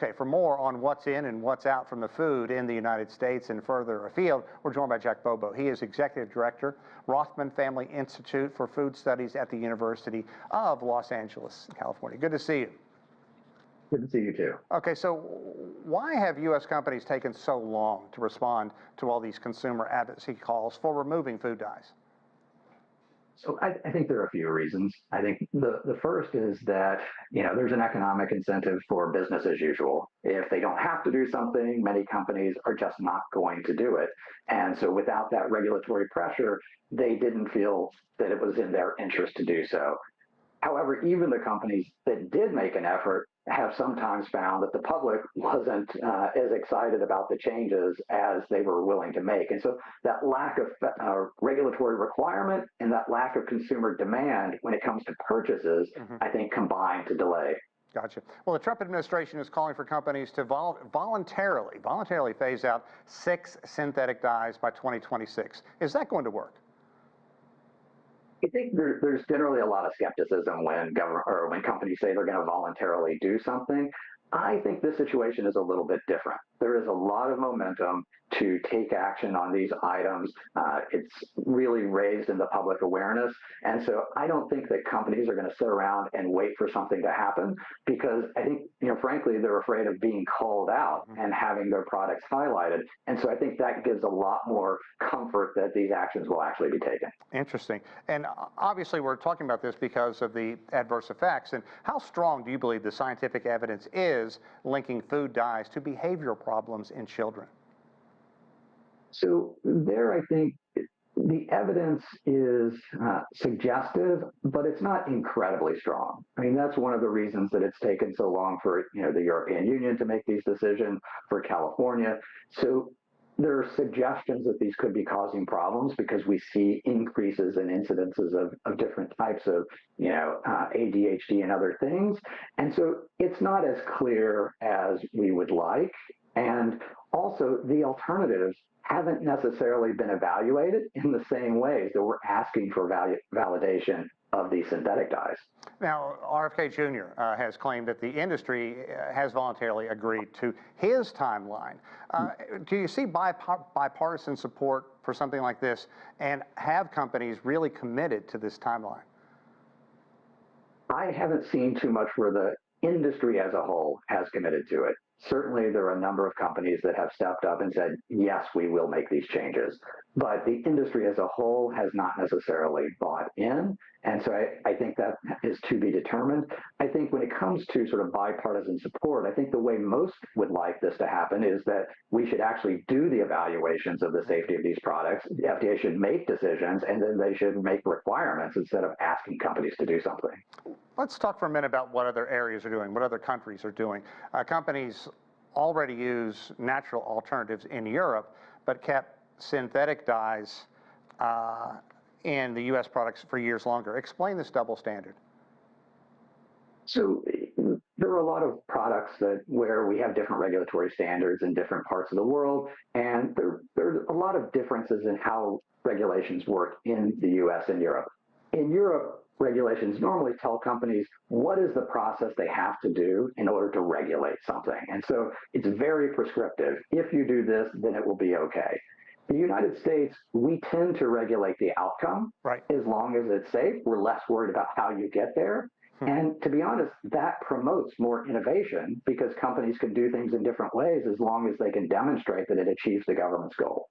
Okay, for more on what's in and what's out from the food in the United States and further afield, we're joined by Jack Bobo. He is Executive Director, Rothman Family Institute for Food Studies at the University of Los Angeles, California. Good to see you. Good to see you too. Okay, so why have U.S. companies taken so long to respond to all these consumer advocacy calls for removing food dyes? So I think there are a few reasons. I think the first is that, there's an economic incentive for business as usual. If they don't have to do something, many companies are just not going to do it. And so without that regulatory pressure, they didn't feel that it was in their interest to do so. However, even the companies that did make an effort have sometimes found that the public wasn't as excited about the changes as they were willing to make. And so that lack of regulatory requirement and that lack of consumer demand when it comes to purchases, I think, combine to delay. Gotcha. Well, the Trump administration is calling for companies to voluntarily phase out 6 synthetic dyes by 2026. Is that going to work? I think there's generally a lot of skepticism when companies say they're going to voluntarily do something. I think this situation is a little bit different. There is a lot of momentum to take action on these items. It's really raised in the public awareness. And so I don't think that companies are going to sit around and wait for something to happen, because I think, frankly, they're afraid of being called out and having their products highlighted. And so I think that gives a lot more comfort that these actions will actually be taken. Interesting. And obviously we're talking about this because of the adverse effects. And how strong do you believe the scientific evidence is linking food dyes to behavioral problems in children? So there, I think the evidence is suggestive, but it's not incredibly strong. I mean, that's one of the reasons that it's taken so long for the European Union to make these decisions, for California. So there are suggestions that these could be causing problems because we see increases in incidences of different types of, ADHD and other things. And so it's not as clear as we would like. And also, the alternatives haven't necessarily been evaluated in the same ways that we're asking for validation of these synthetic dyes. Now, RFK Jr. Has claimed that the industry has voluntarily agreed to his timeline. Do you see bipartisan support for something like this, and have companies really committed to this timeline? I haven't seen too much where the industry as a whole has committed to it. Certainly, there are a number of companies that have stepped up and said, yes, we will make these changes. But the industry as a whole has not necessarily bought in. And so I think that is to be determined. I think when it comes to sort of bipartisan support, I think the way most would like this to happen is that we should actually do the evaluations of the safety of these products. The FDA should make decisions, and then they should make requirements instead of asking companies to do something. Let's talk for a minute about what other areas are doing, what other countries are doing. Companies already use natural alternatives in Europe, but kept synthetic dyes in the U.S. products for years longer. Explain this double standard. So there are a lot of products where we have different regulatory standards in different parts of the world, and there are a lot of differences in how regulations work in the U.S. and Europe. In Europe, regulations normally tell companies what is the process they have to do in order to regulate something. And so it's very prescriptive. If you do this, then it will be okay. In the United States, we tend to regulate the outcome. Right. As long as it's safe. We're less worried about how you get there. And to be honest, that promotes more innovation because companies can do things in different ways as long as they can demonstrate that it achieves the government's goal.